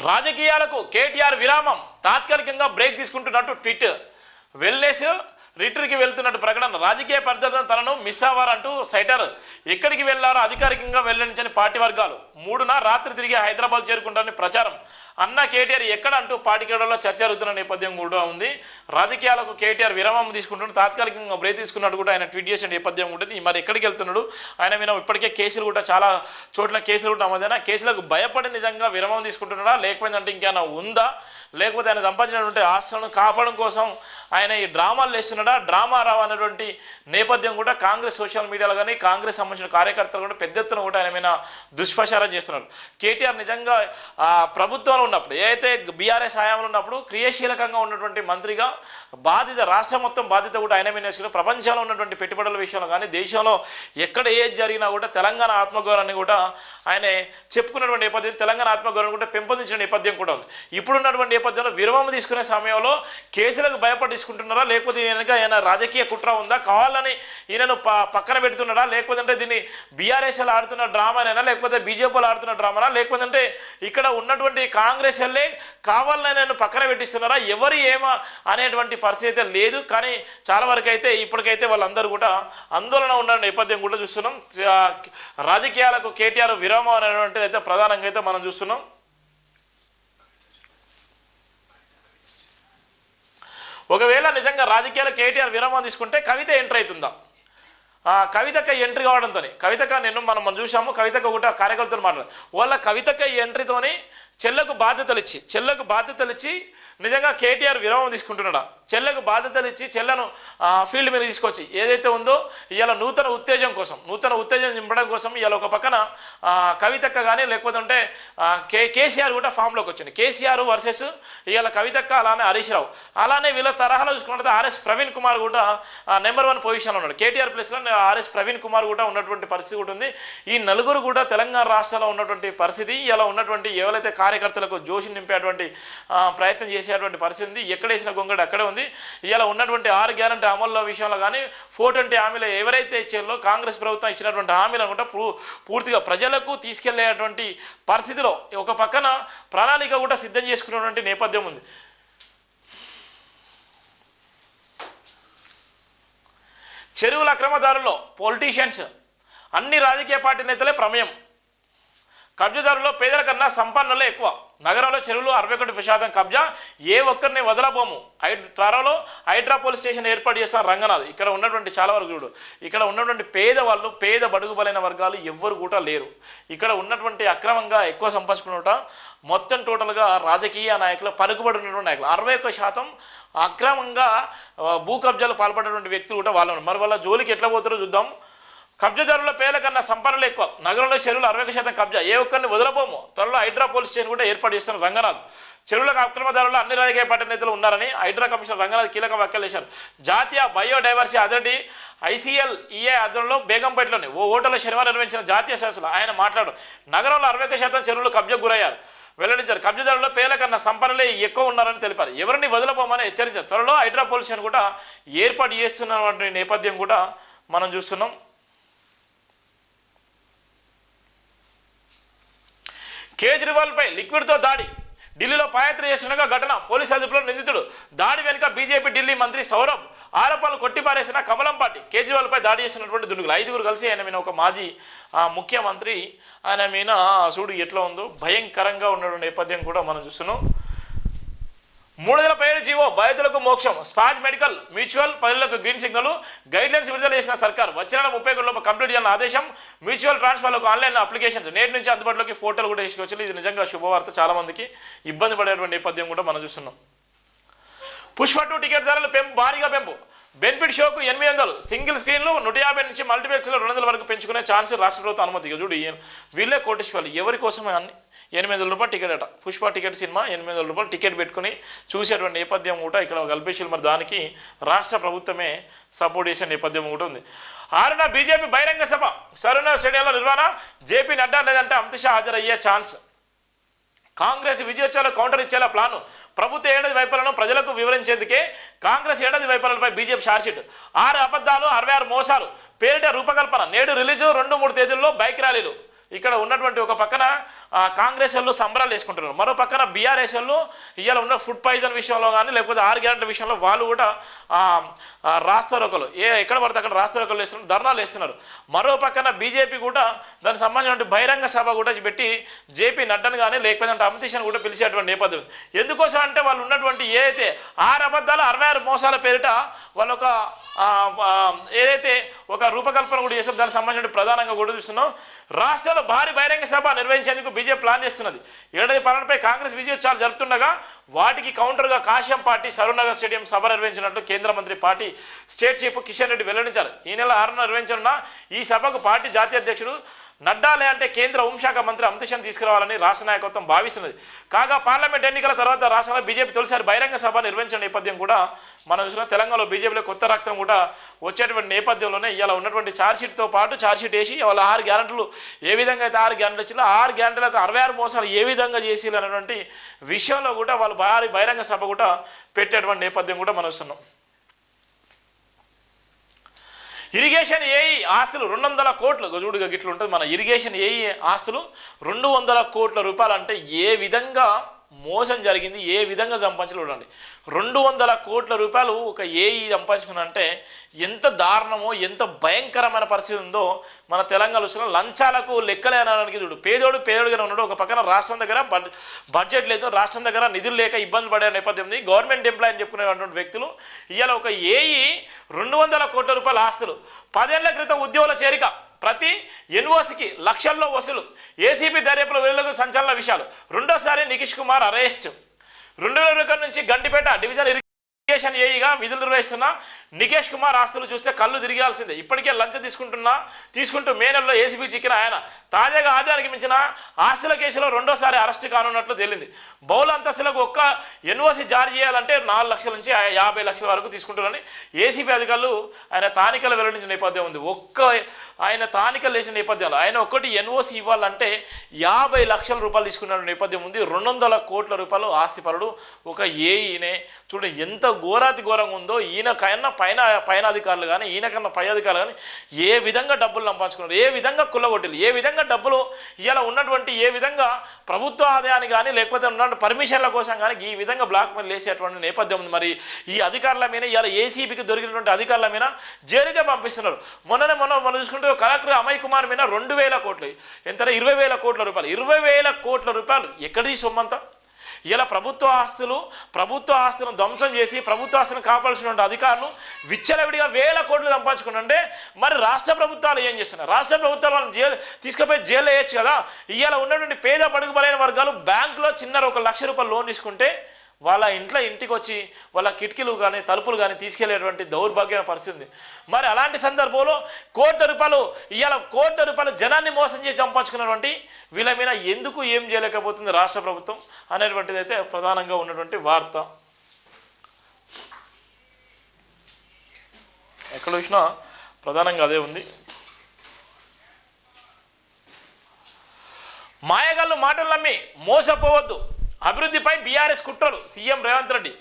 రాజకీయాలకు కేటీఆర్ విరామం, తాత్కాలికంగా బ్రేక్ తీసుకుంటున్నట్టు ట్వీట్. వెల్నెస్ రిటర్కి వెళ్తున్నట్టు ప్రకటన. రాజకీయ పరిస్థితులను తనను మిస్ అవ్వారంటూ సైటర్. ఎక్కడికి వెళ్లారో అధికారికంగా వెల్లడించని పార్టీ వర్గాలు. 3న రాత్రి తిరిగి హైదరాబాద్ చేరుకుంటారని ప్రచారం. అన్న కేటీఆర్ ఎక్కడ అంటూ పార్టీలో చర్చ జరుగుతున్న నేపథ్యం కూడా ఉంది. రాజకీయాలకు కేటీఆర్ విరామం తీసుకుంటున్నాడు, తాత్కాలికంగా బ్రేక్ తీసుకున్నట్టు కూడా ఆయన ట్వీట్ చేసిన నేపథ్యం ఉంటుంది. మరి ఎక్కడికి వెళ్తున్నాడు ఆయన మీద ఇప్పటికే కేసులు కూడా చాలా చోట్ల కేసులు కూడా నమోదైనా కేసులకు భయపడి నిజంగా విరామం తీసుకుంటున్నాడా, లేకపోతే ఇంకేమైనా ఉందా, లేకపోతే ఆయన సంపాదించినటువంటి ఆస్తులను కాపాడడం కోసం ఆయన ఈ డ్రామాలు వేస్తున్నాడా, డ్రామా రావు అనేటువంటి నేపథ్యం కూడా కాంగ్రెస్ సోషల్ మీడియాలో కానీ కాంగ్రెస్ సంబంధించిన కార్యకర్తలు కూడా పెద్ద ఎత్తున కూడా ఆయన మీద దుష్ప్రచారం చేస్తున్నారు. కేటీఆర్ నిజంగా ప్రభుత్వంలో ఉన్నప్పుడు ఏదైతే బీఆర్ఎస్ హయాంలో ఉన్నప్పుడు క్రియాశీలకంగా ఉన్నటువంటి మంత్రిగా బాధ్యత రాష్ట్రం మొత్తం బాధ్యత కూడా ఆయన మీద వేసుకుని ప్రపంచంలో ఉన్నటువంటి పెట్టుబడుల విషయంలో కానీ దేశంలో ఎక్కడ ఏది జరిగినా కూడా తెలంగాణ ఆత్మగౌరవాన్ని కూడా ఆయన చెప్పుకున్నటువంటి నేపథ్యం, తెలంగాణ ఆత్మగౌరవం కూడా పెంపొందించిన నేపథ్యం కూడా ఉంది. ఇప్పుడున్నటువంటి నేపథ్యంలో విరామం తీసుకునే సమయంలో కేసులకు భయపడి తీసుకుంటున్నారా, లేకపోతే ఈయనక ఏమైనా రాజకీయ కుట్ర ఉందా, కావాలని ఈయనను పక్కన పెడుతున్నాడా, లేకపోతే దీన్ని బీఆర్ఎస్ఎల్ ఆడుతున్న డ్రామానైనా, లేకపోతే బీజేపీలు ఆడుతున్న డ్రామానా, లేకపోతే ఇక్కడ ఉన్నటువంటి కాంగ్రెస్ వెళ్ళే కావాలని నేను పక్కన పెట్టిస్తున్నారా, ఎవరు ఏమా అనేటువంటి పరిస్థితి లేదు. కానీ చాలా వరకు అయితే ఇప్పటికైతే వాళ్ళందరూ కూడా ఆందోళన ఉన్న నేపథ్యం కూడా చూస్తున్నాం. రాజకీయాలకు కేటీఆర్ విరామం అనేటువంటిది అయితే ప్రధానంగా అయితే మనం చూస్తున్నాం. ఒకవేళ నిజంగా రాజకీయాలు కేటీఆర్ విరామం తీసుకుంటే కవిత ఎంట్రీ అవుతుందా? కవితక్క ఎంట్రీ కావడంతో కవితక్క మనం చూసాము. కవితక్క కూడా కార్యకర్తలు మాట్లాడారు. వాళ్ళ కవితక్క ఈ ఎంట్రీతోని చెల్లకు బాధ్యతలు ఇచ్చి నిజంగా కేటీఆర్ విరామం తీసుకుంటున్నాడా? చెల్లెకు బాధ్యతలు ఇచ్చి చెల్లను ఫీల్డ్ మీద తీసుకొచ్చి ఏదైతే ఉందో ఇవాళ నూతన ఉత్తేజం నింపడం కోసం ఇవాళ ఒక పక్కన కవితక్క కానీ లేకపోతే ఉంటే కేసీఆర్ కూడా ఫామ్లోకి వచ్చింది. కేసీఆర్ వర్సెస్ ఇవాళ కవితక్క, అలానే హరీష్ రావు, అలానే వీళ్ళ తరహాలో చూసుకుంటే ఆర్ఎస్ ప్రవీణ్ కుమార్ కూడా నెంబర్ 1 పొజిషన్లో ఉన్నాడు. కేటీఆర్ ప్లేస్లో ఆర్ఎస్ ప్రవీణ్ కుమార్ కూడా ఉన్నటువంటి పరిస్థితి కూడా ఉంది. ఈ నలుగురు కూడా తెలంగాణ రాష్ట్రంలో ఉన్నటువంటి పరిస్థితి, ఇలా ఉన్నటువంటి ఎవరైతే కార్యకర్తలకు జోషి నింపేటువంటి ప్రయత్నం చేసేటువంటి పరిస్థితి ఉంది. ఎక్కడేసిన గొంగడి అక్కడే ఉంది. ఇలా ఉన్నటువంటి 6 గ్యారంటీ అమల్లో విషయంలో కానీ 420 హామీలు ఎవరైతే ఇచ్చారో కాంగ్రెస్ ప్రభుత్వం ఇచ్చినటువంటి హామీలు అనుకుంటా పూర్తిగా ప్రజలకు తీసుకెళ్లేటువంటి పరిస్థితిలో ఒక పక్కన ప్రణాళిక కూడా సిద్ధం చేసుకునేటువంటి నేపథ్యం ఉంది. చెరువుల అక్రమదారుల్లో పొలిటీషియన్స్, అన్ని రాజకీయ పార్టీ నేతలే ప్రమేయం. కబ్జాదారుల్లో పేదల కన్నా సంపన్నులే ఎక్కువ. నగరంలో చెరువులు 61% కబ్జా, ఏ ఒక్కరిని వదలబోము. త్వరలో హైడ్రా పోలీస్ స్టేషన్ ఏర్పాటు చేస్తారు రంగనాథ్. ఇక్కడ ఉన్నటువంటి చాలా వరకు చూడు, ఇక్కడ ఉన్నటువంటి పేదవాళ్ళు, పేద బడుగు బలైన వర్గాలు ఎవ్వరు కూడా లేరు. ఇక్కడ ఉన్నటువంటి అక్రమంగా ఎక్కువ సంపాదించుకున్నట మొత్తం టోటల్గా రాజకీయ నాయకులు, పలుకుబడి ఉన్నటువంటి నాయకులు 61% అక్రమంగా భూ కబ్జాలు పాల్పడేటువంటి వ్యక్తులు కూడా వాళ్ళు. మరి వాళ్ళ జోలికి ఎట్లా పోతారో చూద్దాం. కబ్జాదారుల పేర్ల కన్నా సంపన్నులు ఎక్కువ. నగరంలో చెరువులు 60% కబ్జా, ఏ ఒక్కరిని వదలపోము. త్వరలో హైడ్రా పోలీస్ స్టేషన్ కూడా ఏర్పాటు చేస్తున్నారు రంగనాథ్. చెరువులకు అక్రమదారులు అన్ని రాజకీయ పార్టీ నేతలు ఉన్నారని హైడ్రా కమిషనర్ రంగనాథ్ కీలక వ్యాఖ్యలు చేశారు. జాతీయ బయోడైవర్సిటీ అథారిటీ ICLEA ఆధ్వర్యంలో బేగంపేటలోని ఓ హోటల్లో శనివారం నిర్వహించిన జాతీయ సదస్సులో ఆయన మాట్లాడు నగరంలో 61% చెరువులు కబ్జాకు గురయ్యారు వెల్లడించారు. కబ్జాదారుల్లో పేర్ల కన్నా సంపన్నులే ఎక్కువ ఉన్నారని తెలిపారు. ఎవరిని వదలపోమని హెచ్చరించారు. త్వరలో హైడ్రా పోలీస్ స్టేషన్ కూడా ఏర్పాటు చేస్తున్నటువంటి నేపథ్యం కూడా మనం చూస్తున్నాం. కేజ్రీవాల్పై లిక్విడ్తో దాడి, ఢిల్లీలో పాదయాత్ర చేస్తుండగా ఘటన, పోలీసు అదుపులో నిందితుడు. దాడి వెనుక బీజేపీ ఢిల్లీ మంత్రి సౌరభ్. ఆరోపణలు కొట్టిపారేసిన కమలం పార్టీ. కేజ్రీవాల్పై దాడి చేసినటువంటి దుండుగులు 5గురు కలిసి ఆయన మీద ఒక మాజీ ముఖ్యమంత్రి ఆయన మీద చూడు ఎట్లా ఉందో భయంకరంగా ఉన్న నేపథ్యం కూడా మనం చూస్తున్నాం. 3,000 జీవో, బాధితులకు మోక్షం. స్పాజ్ మెడికల్ మ్యూచువల్ పనులకు గ్రీన్ సిగ్నల్, గైడ్లైన్స్ విడుదల చేసిన సర్కార్. వచ్చే నెల 30 లోపు కంప్లీట్ చేయాలని ఆదేశం. మ్యూచువల్ ట్రాన్స్ఫర్లకు ఆన్లైన్ అప్లికేషన్స్ నేటి నుంచి అందుబాటులోకి పోర్టల్ కూడా తీసుకొచ్చారు. ఇది నిజంగా శుభవార్త. చాలా మందికి ఇబ్బంది పడేటువంటి నేపథ్యం కూడా మనం చూస్తున్నాం. పుష్ప 2 టికెట్ ధరలు భారీగా పెంపు. బెనిఫిట్ షోకు 800, సింగిల్ స్క్రీన్లు 150 నుంచి మల్టీప్లెక్స్లో 200 వరకు పెంచుకునే ఛాన్స్ రాష్ట్ర ప్రభుత్వం అనుమతి. చూడు వీళ్ళే కోటేశ్వర్లు. ఎవరి కోసం అన్ని 800 రూపాయలు టికెట్ అట. పుష్ప టికెట్ సినిమా 800 రూపాయలు టికెట్ పెట్టుకుని చూసేటువంటి నేపథ్యం కూడా ఇక్కడ కల్పించారు. మరి దానికి రాష్ట్ర ప్రభుత్వమే సపోర్ట్ చేసే నేపథ్యం కూడా ఉంది. 6న బీజేపీ బహిరంగ సభ, సరూనగర్ స్టేడియంలో నిర్వహణ. జేపీ నడ్డా లేదంటే అమిత్ షా హాజరయ్యే ఛాన్స్. కాంగ్రెస్ విజయోత్సవాలు కౌంటర్ ఇచ్చేలా ప్లాను. ప్రభుత్వ ఏడాది వైఫల్యాలను ప్రజలకు వివరించేందుకే కాంగ్రెస్ ఏడాది వైఫల్యాలపై బీజేపీ షార్ట్షీట్. 6 అబద్ధాలు 66 మోసాలు పేరిట రూపకల్పన. నేడు రిలీజు, 2-3 తేదీల్లో బైక్ ర్యాలీలు. ఇక్కడ ఉన్నటువంటి ఒక పక్కన కాంగ్రెస్ వాళ్ళు సంబరాలు వేసుకుంటున్నారు, మరో పక్కన బీఆర్ఎస్ వాళ్ళు ఇవాళ ఉన్న ఫుడ్ పాయిజన్ విషయంలో కానీ లేకపోతే 6 గ్యారెంటీల విషయంలో వాళ్ళు కూడా రాస్తారోకలు ఎక్కడ పడితే అక్కడ రాస్తారోకలు వేస్తున్నారు, ధర్నాలు వేస్తున్నారు. మరో పక్కన బీజేపీ కూడా దానికి సంబంధించిన బహిరంగ సభ కూడా పెట్టి జేపీ నడ్డాను కానీ లేకపోతే అమిత్ షాను కూడా పిలిచేటువంటి నేపథ్యం. ఎందుకోసం అంటే వాళ్ళు ఉన్నటువంటి ఏదైతే 6 అబద్ధాలు 66 మోసాల పేరిట వాళ్ళు ఒక ఏదైతే ఒక రూపకల్పన కూడా చేస్తారు. దానికి సంబంధించిన ప్రధానంగా కూడా చూస్తున్నాం. రాష్ట్రంలో భారీ బహిరంగ సభ నిర్వహించేందుకు బీజేపీ ప్లాన్ చేస్తున్నది. ఏడాది పాలనపై కాంగ్రెస్ విజయోత్సవాలు జరుపుతుండగా వాటికి కౌంటర్గా కాశ్యం పార్టీ సరూనగర్ స్టేడియం సభ నిర్వహించినట్లు కేంద్ర మంత్రి party state chief Kishan Reddy వెల్లడించారు. ఈ నెల 6న నిర్వహించనున్న ఈ సభకు పార్టీ జాతీయ అధ్యక్షుడు నడ్డా అంటే కేంద్ర హోంశాఖ మంత్రి అమిత్ షాను తీసుకురావాలని రాష్ట్ర నాయకత్వం భావిస్తున్నది. కాగా పార్లమెంట్ ఎన్నికల తర్వాత రాష్ట్రంలో బీజేపీ తొలిసారి బహిరంగ సభ నిర్వహించిన నేపథ్యం కూడా మనం చూసిన. తెలంగాణలో బీజేపీలో కొత్త రక్తం కూడా వచ్చేటువంటి నేపథ్యంలోనే ఇవాళ ఉన్నటువంటి ఛార్జ్షీట్తో పాటు ఛార్జ్షీట్ వేసి వాళ్ళ 6 గ్యారెంటీలు ఏ విధంగా అయితే 6 గ్యారెంటీలు వచ్చినా 6 గ్యారెంటీలకు 66 మోసాలు ఏ విధంగా చేసి అనేటువంటి విషయంలో కూడా వాళ్ళు భారీ బహిరంగ సభ కూడా పెట్టేటువంటి నేపథ్యం కూడా మనం చూస్తున్నాం. ఇరిగేషన్ ఏఈ ఆస్తులు 200 కోట్లు. చూడుగా గిట్లు ఉంటుంది మన ఇరిగేషన్ ఏఈ ఆస్తులు 200 కోట్ల రూపాయలు. అంటే ఏ విధంగా మోసం జరిగింది, ఏ విధంగా సంపాదించాలో చూడండి. 200 కోట్ల రూపాయలు ఒక ఏఈ సంపాదించుకున్నంటే ఎంత దారుణమో ఎంత భయంకరమైన పరిస్థితి ఉందో మన తెలంగాణ వచ్చిన లంచాలకు లెక్కలేనడానికి చూడు. పేదోడుగానే ఉన్నాడు. ఒక పక్కన రాష్ట్రం దగ్గర బడ్జెట్ లేదు, రాష్ట్రం దగ్గర నిధులు లేక ఇబ్బంది పడే నేపథ్యం ఉంది. గవర్నమెంట్ ఎంప్లాయీ అని చెప్పుకునేటువంటి వ్యక్తులు ఇవాళ ఒక ఏఈ 200 కోట్ల రూపాయల ఆస్తులు. 10 ఏళ్ల క్రితం ఉద్యోగుల చేరిక, ప్రతి ఎన్ఓసికి లక్షల్లో వసూలు. ఏసీబీ దర్యాప్తులో వెలుగులకు సంచలన విషయాలు. రెండోసారి నితీష్ కుమార్ అరెస్ట్. 2021 నుంచి గండిపేట డివిజన్ ఇరిగేషన్ ఏఈగా విధులు నిర్వహిస్తున్న నికేష్ కుమార్ ఆస్తులు చూస్తే కళ్ళు తిరిగాల్సిందే. ఇప్పటికే లంచం తీసుకుంటూ మే నెలలో ఏసీబీ చిక్కిన ఆయన తాజాగా ఆదాయానికి మించిన ఆస్తుల కేసులో రెండోసారి అరెస్టు కానున్నట్లు తేలింది. బహుళ అంతస్తులకు ఒక్క ఎన్ఓసి జారీ చేయాలంటే 4 లక్షల నుంచి 50 లక్షల వరకు తీసుకుంటారని ఏసీబీ అధికారులు ఆయన తానికలు వెల్లడించిన నేపథ్యం ఉంది. ఆయన తానికలు వేసిన నేపథ్యంలో ఆయన ఒక్కటి ఎన్ఓసి ఇవ్వాలంటే 50 లక్షల రూపాయలు తీసుకున్న నేపథ్యం ఉంది. 200 కోట్ల రూపాయలు ఆస్తిపరుడు ఒక ఏఈనే. చూడండి ఎంత ఘోరాతి ఘోరంగా ఉందో. ఈయనకన్నా పైన అధికారులు కానీ ఈయనకన్నా పై అధికారులు కానీ ఏ విధంగా డబ్బులు సంపాదించుకున్నారు, ఏ విధంగా కుల్లగొట్టిలు, ఏ విధంగా డబ్బులు ఇలా ఉన్నటువంటి ఏ విధంగా ప్రభుత్వ ఆదాయాన్ని కానీ లేకపోతే ఉన్నటువంటి పర్మిషన్ల కోసం కానీ ఈ విధంగా బ్లాక్ మెయిల్ వేసేటువంటి నేపథ్యం ఉంది. మరి ఈ అధికారుల మీద ఇలా ఏసీబీకి దొరికినటువంటి అధికారుల మీద జైలుగా పంపిస్తున్నారు. మొన్న చూసుకుంటే కలెక్టర్ అమయ్ కుమార్ మీద 2,000 కోట్లు, ఎంత 20,000 కోట్ల రూపాయలు, 20,000 కోట్ల రూపాయలు ఎక్కడి సొమ్మంతా? ఇలా ప్రభుత్వ ఆస్తులను ధ్వంసం చేసి ప్రభుత్వ ఆస్తులను కాపాడాల్సినటువంటి అధికారులు విచ్చలవిడిగా 1,000 కోట్లు సంపాదించుకుంటే మరి రాష్ట్ర ప్రభుత్వాలు ఏం చేస్తున్నారు? రాష్ట్ర ప్రభుత్వాలు వాళ్ళని తీసుకుపోయి జైల్లో వేయచ్చు కదా. ఇవాళ ఉన్నటువంటి పేద బడుగు బలైన వర్గాలు బ్యాంకులో చిన్నర 1 లక్ష రూపాయలు లోన్ తీసుకుంటే వాళ్ళ ఇంటికి వచ్చి వాళ్ళ కిటికీలు కానీ తలుపులు కానీ తీసుకెళ్లేటువంటి దౌర్భాగ్యమైన పరిస్థితి ఉంది. మరి అలాంటి సందర్భంలో ఇవాళ కోట్ల రూపాయలు జనాన్ని మోసం చేసి సంపాదించుకున్నటువంటి వీళ్ళ మీద ఎందుకు ఏం చేయలేకపోతుంది రాష్ట్ర ప్రభుత్వం అనేటువంటిది అయితే ప్రధానంగా ఉన్నటువంటి వార్త. ఎక్కడ చూసినా ప్రధానంగా అదే ఉంది. మాయగాళ్ళు మాటలు నమ్మి మోసపోవద్దు, అభివృద్ధిపై బీఆర్ఎస్ కుట్రలు సీఎం రేవంత్ రెడ్డి.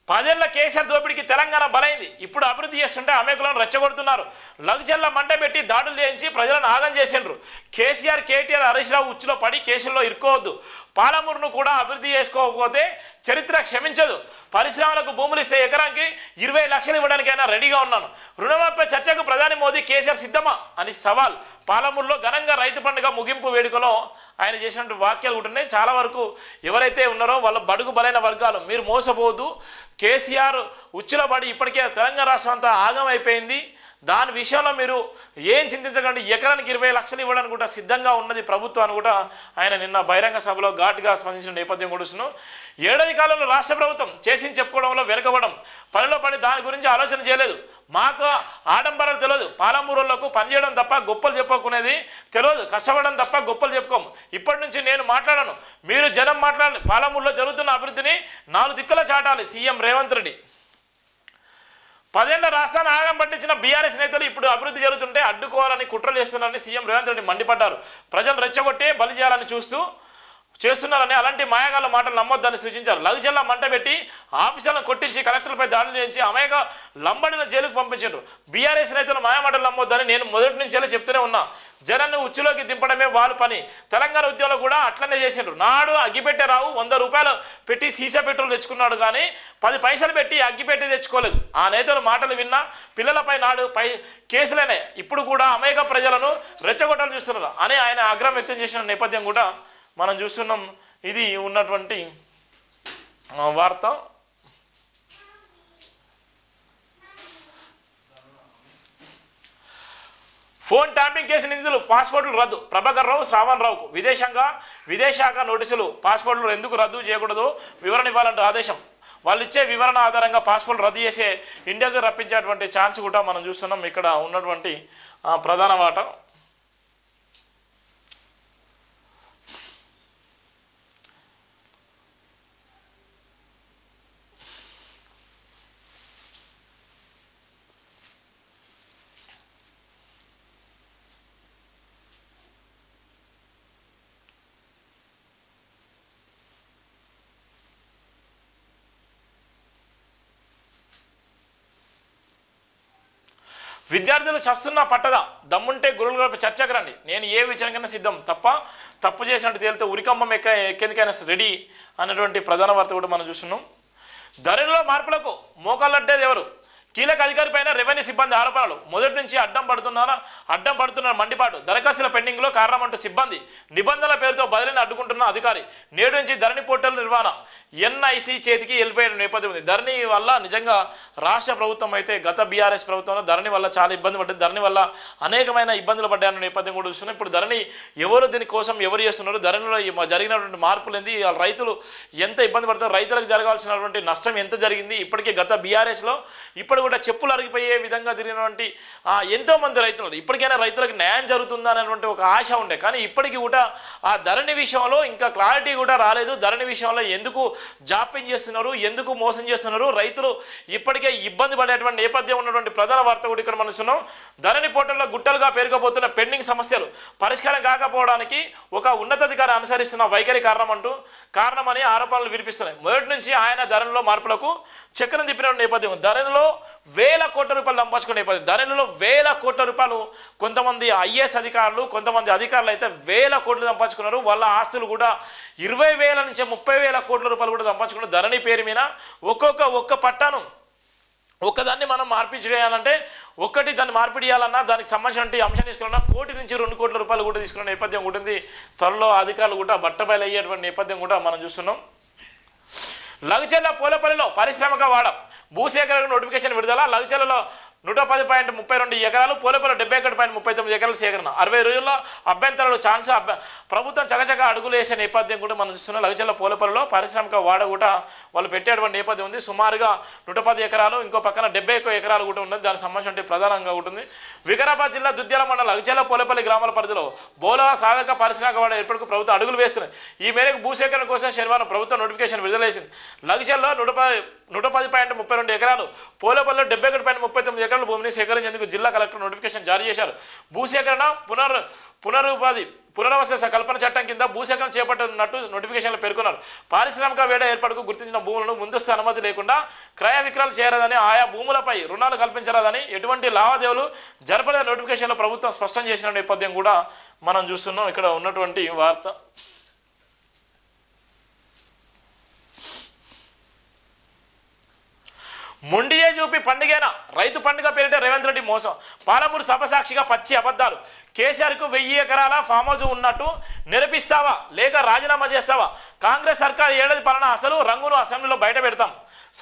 10 ఏళ్ల కేసీఆర్ దోపిడీకి తెలంగాణ బలైంది. ఇప్పుడు అభివృద్ధి చేస్తుంటే అమెకులను రెచ్చగొడుతున్నారు. లగ్జర్ల మంట పెట్టి దాడులు చేయించి ప్రజలను ఆగం చేసిండ్రు. కేటీఆర్ హరీష్ రావు ఉచ్చులో పడి కేసుల్లో ఇరుక్కోవద్దు. పాలమూరును కూడా అభివృద్ధి చేసుకోకపోతే చరిత్ర క్షమించదు. పరిశ్రమలకు భూములు ఇస్తే ఎకరానికి 20 లక్షలు ఇవ్వడానికైనా రెడీగా ఉన్నాను. రుణమాఫీపై చర్చకు ప్రధాని మోదీ కేసీఆర్ సిద్ధమా అని సవాల్. పాలమూరులో ఘనంగా రైతు పండుగ ముగింపు వేడుకలో ఆయన చేసినటువంటి వాక్యాలు కూడా ఉన్నాయి. చాలా వరకు ఎవరైతే ఉన్నారో వాళ్ళ బడుగు బలైన వర్గాలు మీరు మోసపోవద్దు. కేసీఆర్ ఉచ్చులో పడి ఇప్పటికే తెలంగాణ రాష్ట్రం అంతా ఆగమైపోయింది. దాని విషయంలో మీరు ఏం చింతించకండి, ఎకరానికి 20 లక్షలు ఇవ్వడానికి కూడా సిద్ధంగా ఉన్నది ప్రభుత్వాన్ని కూడా ఆయన నిన్న బహిరంగ సభలో ఘాటుగా స్పందించిన నేపథ్యం కూడా. ఏడాది కాలంలో రాష్ట్ర ప్రభుత్వం చేసింది చెప్పుకోవడంలో వెనుకబడం, పనిలో పని దాని గురించి ఆలోచన చేయలేదు. మాకు ఆడంబరాలు తెలియదు, పాలమూరులకు పనిచేయడం తప్ప గొప్పలు చెప్పుకునేది తెలియదు, కష్టపడడం తప్ప గొప్పలు చెప్పుకోము. ఇప్పటి నుంచి నేను మాట్లాడాను, మీరు జనం మాట్లాడాలి. పాలమూరులో జరుగుతున్న అభివృద్ధిని 4 దిక్కుల చాటాలి సీఎం రేవంత్ రెడ్డి. 10 ఏళ్ల రాష్ట్రాన్ని ఆగం పట్టించిన బీఆర్ఎస్ నేతలు ఇప్పుడు అభివృద్ధి జరుగుతుంటే అడ్డుకోవాలని కుట్రలు చేస్తున్నారని సీఎం రేవంత్ రెడ్డి మండిపడ్డారు. ప్రజలు రెచ్చగొట్టే బలి చేయాలని చేస్తున్నారని అలాంటి మాయగాళ్ళ మాటలు నమ్మొద్దని సూచించారు. లగ్జర్ల మంట పెట్టి ఆఫీసులను కొట్టించి కలెక్టర్పై దాడులు చేయించి అమాయక లంబడిన జైలుకు పంపించారు. బీఆర్ఎస్ నేతలు మాయమాటలు నమ్మొద్దని నేను మొదటి నుంచి చెప్తూనే ఉన్నా. జనాన్ని ఉచ్చులోకి దింపడమే వాళ్ళ పని. తెలంగాణ ఉద్యమంలో కూడా అట్లనే చేసిండ్రు. నాడు అగ్గిపెట్టే రావు 100 రూపాయలు పెట్టి సీసా పెట్రోల్ తెచ్చుకున్నాడు కానీ 10 పైసలు పెట్టి అగ్గిపెట్టి తెచ్చుకోలేదు. ఆ నేతలు మాటలు విన్నా పిల్లలపై నాడు కేసులనే ఇప్పుడు కూడా అమాయక ప్రజలను రెచ్చగొట్టాలు చూస్తున్నారు అని ఆయన ఆగ్రహం వ్యక్తం చేసిన నేపథ్యం కూడా మనం చూస్తున్నాం. ఇది ఉన్నటువంటి వార్త. ఫోన్ ట్యాపింగ్ కేసు నిందితులు పాస్పోర్టులు రద్దు. ప్రభాకర్ రావు, శ్రావణ్ రావుకు విదేశాంగ నోటీసులు. పాస్పోర్టులు ఎందుకు రద్దు చేయకూడదు వివరణ ఇవ్వాలంటూ ఆదేశం. వాళ్ళు ఇచ్చే వివరణ ఆధారంగా పాస్పోర్ట్ రద్దు చేసే ఇండియాకు రప్పించేటువంటి ఛాన్స్ కూడా మనం చూస్తున్నాం. ఇక్కడ ఉన్నటువంటి ప్రధాన వాట. విద్యార్థులు చస్తున్నా పట్టదా, దమ్ముంటే గురువులపై చర్చకు రండి, నేను ఏ విషయానికైనా సిద్ధం, తప్పు చేసినట్టు తేలితే ఉరికంబం ఎక్కేందుకైనా రెడీ అన్నటువంటి ప్రధాన వార్త కూడా మనం చూస్తున్నాం. ధరలో మార్పులకు మోకాళ్ళడ్డేది ఎవరు? కీలక అధికారి పైన రెవెన్యూ సిబ్బంది ఆరోపణలు. మొదటి నుంచి అడ్డం పడుతున్న మండిపాటు. దరఖాస్తుల పెండింగ్లో కారణమంటూ సిబ్బంది. నిబంధనల పేరుతో బదిలీని అడ్డుకుంటున్న అధికారి. నేడు నుంచి ధరణి పోర్టల్ నిర్వహణ. ఎన్ఐసి చేతికి వెళ్ళిపోయిన నేపథ్యం ఉంది. ధరణి వల్ల నిజంగా రాష్ట్ర ప్రభుత్వం అయితే గత బీఆర్ఎస్ ప్రభుత్వంలో ధరణి వల్ల చాలా ఇబ్బంది పడ్డది. ధరణి వల్ల అనేకమైన ఇబ్బందులు పడ్డాయన్న నేపథ్యం కూడా చూస్తున్నాం. ఇప్పుడు ధరణి ఎవరు దీనికోసం ఎవరు చేస్తున్నారు, ధరణిలో జరిగినటువంటి మార్పులు ఏంది, రైతులు ఎంత ఇబ్బంది పడతారు, రైతులకు జరగాల్సినటువంటి నష్టం ఎంత జరిగింది, ఇప్పటికే గత బీఆర్ఎస్లో ఇప్పుడు కూడా చెప్పులు అరిగిపోయే విధంగా తిరిగినటువంటి ఎంతోమంది రైతులు ఇప్పటికైనా రైతులకు న్యాయం జరుగుతుందా అనేటువంటి ఒక ఆశ ఉండే. కానీ ఇప్పటికీ కూడా ఆ ధరణి విషయంలో ఇంకా క్లారిటీ కూడా రాలేదు. ధరణి విషయంలో ఎందుకు జాప్యం చేస్తున్నారు, ఎందుకు మోసం చేస్తున్నారు, రైతులు ఇప్పటికే ఇబ్బంది పడేటువంటి నేపథ్యం ఉన్నటువంటి ప్రధాన వార్త కూడా ఇక్కడ మనం చూస్తున్నాం. ధరణి పోర్టల్లో గుట్టలుగా పేరుకుపోతున్న పెండింగ్ సమస్యలు పరిష్కారం కాకపోవడానికి ఒక ఉన్నతాధికారి అనుసరిస్తున్న వైఖరి కారణమని ఆరోపణలు వినిపిస్తున్నాయి. మొదటి నుంచి ఆయన ధరణిలో మార్పులకు చక్రం తిప్పిన నేపథ్యం. ధరణిలో వేల కోట్ల రూపాయలు సంపాదించుకునే నేపథ్యం. ధరణిలో వేల కోట్ల రూపాయలు కొంతమంది ఐఏఎస్ అధికారులు, కొంతమంది అధికారులు అయితే వేల కోట్లు సంపాదించుకున్నారు. వాళ్ళ ఆస్తులు కూడా 20,000 నుంచి 30,000 కోట్ల రూపాయలు కూడా సంపాదించుకున్నారు. ధరణి పేరు మీద ఒక్క పట్టాను ఒక్కదాన్ని మనం మార్పిడి చేయాలంటే దాన్ని మార్పిడి చేయాలన్నా దానికి సంబంధించిన అంశం తీసుకున్నా 1 కోటి నుంచి 2 కోట్ల రూపాయలు కూడా తీసుకున్న నేపథ్యం ఉంటుంది. త్వరలో అధికారులు కూడా బట్టబయలు అయ్యేటువంటి నేపథ్యం కూడా మనం చూస్తున్నాం. లగచర్ల పోలేపల్లిలో పారిశ్రామిక వాడ భూసేకరణ నోటిఫికేషన్ విడుదల. లగచర్లలో 110.32 ఎకరాలు, పోలేపల్లి 71.39 ఎకరాల సేకరణ. 60 రోజుల్లో అభ్యంతరాలు ఛాన్స్. ప్రభుత్వం చకచక అడుగులు వేసే నేపథ్యం కూడా మనం చూస్తున్నాం. లగచర్ల పోలేపల్లిలో పారిశ్రామిక వాడ కూడా వాళ్ళు పెట్టేటువంటి నేపథ్యం ఉంది. సుమారుగా 110 ఎకరాలు, ఇంకో పక్కన 71 ఎకరాలు కూడా ఉన్నది. దానికి సంబంధించిన ప్రధానంగా ఉంటుంది. వికారాబాద్ జిల్లా దుద్యాల మండలం లగచర్ల పోలేపల్లి గ్రామాల పరిధిలో బోలా సాధక పారిశ్రామిక వాడ ఏర్పాటుకు ప్రభుత్వం అడుగులు వేస్తున్నాయి. ఈ మేరకు భూసేకరణ కోసం శనివారం ప్రభుత్వం నోటిఫికేషన్ విడుదల చేసింది. లగచర్లలో 110.32 ఎకరాలు, పోలేపల్లిలో 71.39 ఎకరాలు భూమిని సేకరించేందుకు జిల్లా కలెక్టర్ నోటిఫికేషన్ జారీ చేశారు. భూసేకరణ పునరావాస కల్పన చట్టం కింద భూసేకరణ చేపట్టనున్నట్టు నోటిఫికేషన్లో పేర్కొన్నారు. పారిశ్రామిక వేడ ఏర్పాటుకు గుర్తించిన భూములను ముందస్తు అనుమతి లేకుండా క్రయ విక్రయాలు చేయరాదని, ఆయా భూములపై రుణాలు కల్పించరాదని, ఎటువంటి లావాదేవీలు జరపలేని నోటిఫికేషన్లో ప్రభుత్వం స్పష్టం చేసిన నేపథ్యం కూడా మనం చూస్తున్నాం. ఇక్కడ ఉన్నటువంటి వార్త మొండియే చూపి పండుగేనా, రైతు పండుగ పేరిట రేవంత్ రెడ్డి మోసం. పాలమూరు సభ సాక్షిగా పచ్చి అబద్ధాలు. కేసీఆర్కు 1000 ఎకరాల ఫామ్ హౌస్ ఉన్నట్టు నిరూపిస్తావా లేక రాజీనామా చేస్తావా? కాంగ్రెస్ సర్కార్ ఏడాది పాలన అసలు రంగును అసెంబ్లీలో బయట పెడతాం.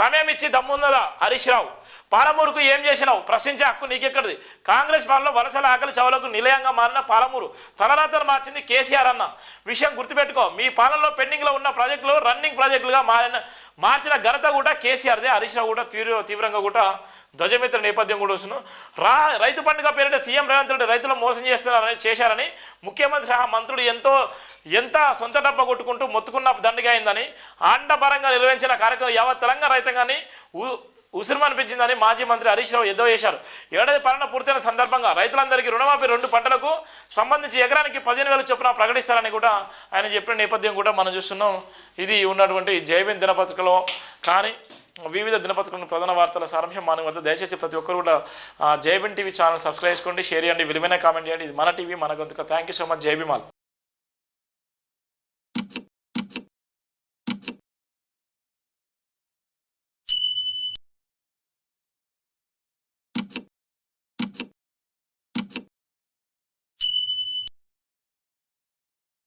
సమయం ఇచ్చి దమ్మున్నదా హరీష్ రావు? పాలమూరుకు ఏం చేసినావు ప్రశ్నించే హక్కు నీకెక్కడిది? కాంగ్రెస్ పాలనలో వలసల ఆకలి చవలకు నిలయంగా మారిన పాలమూరు తలరాతను మార్చింది కేసీఆర్ అన్న విషయం గుర్తుపెట్టుకో. మీ పాలనలో పెండింగ్లో ఉన్న ప్రాజెక్టులు రన్నింగ్ ప్రాజెక్టులుగా మార్చిన ఘనత కూడా కేసీఆర్దే. హరీష్ రావు కూడా తీవ్రంగా కూడా ధ్వజమిత్ర నేపథ్యం కూడా వస్తున్నాం. రైతు పండుగ పేరిట సీఎం రేవంత్ రెడ్డి రైతులు మోసం చేశారని ముఖ్యమంత్రి సహా మంత్రులు ఎంత సొంత డబ్బ కొట్టుకుంటూ మొత్తుకున్న దండిగా అయిందని ఆండపరంగా నిర్వహించిన కార్యక్రమం యావత్ తెలంగాణ రైతాంగాన్ని ఉసిరిమనిపించిందని మాజీ మంత్రి హరీష్ రావు ఎద్దో చేశారు. ఏడాది పాలన పూర్తయిన సందర్భంగా రైతులందరికీ రుణమాఫీ 2 పంటలకు సంబంధించి ఎకరానికి 15,000 చొప్పున ప్రకటిస్తారని కూడా ఆయన చెప్పిన నేపథ్యం కూడా మనం చూస్తున్నాం. ఇది ఉన్నటువంటి జైబీన్ దినపత్రికలో కానీ వివిధ దినపత్రికలను ప్రధాన వార్తల సారాంశం మన వద్ద. దయచేసి ప్రతి ఒక్కరు కూడా జైబీన్ టీవీ ఛానల్ సబ్స్క్రైబ్ చేసుకోండి, షేర్ చేయండి, విలువైన కామెంట్ చేయండి. ఇది మన టీవీ మన గొంతుక. Thank you so much. Jai Bhim all.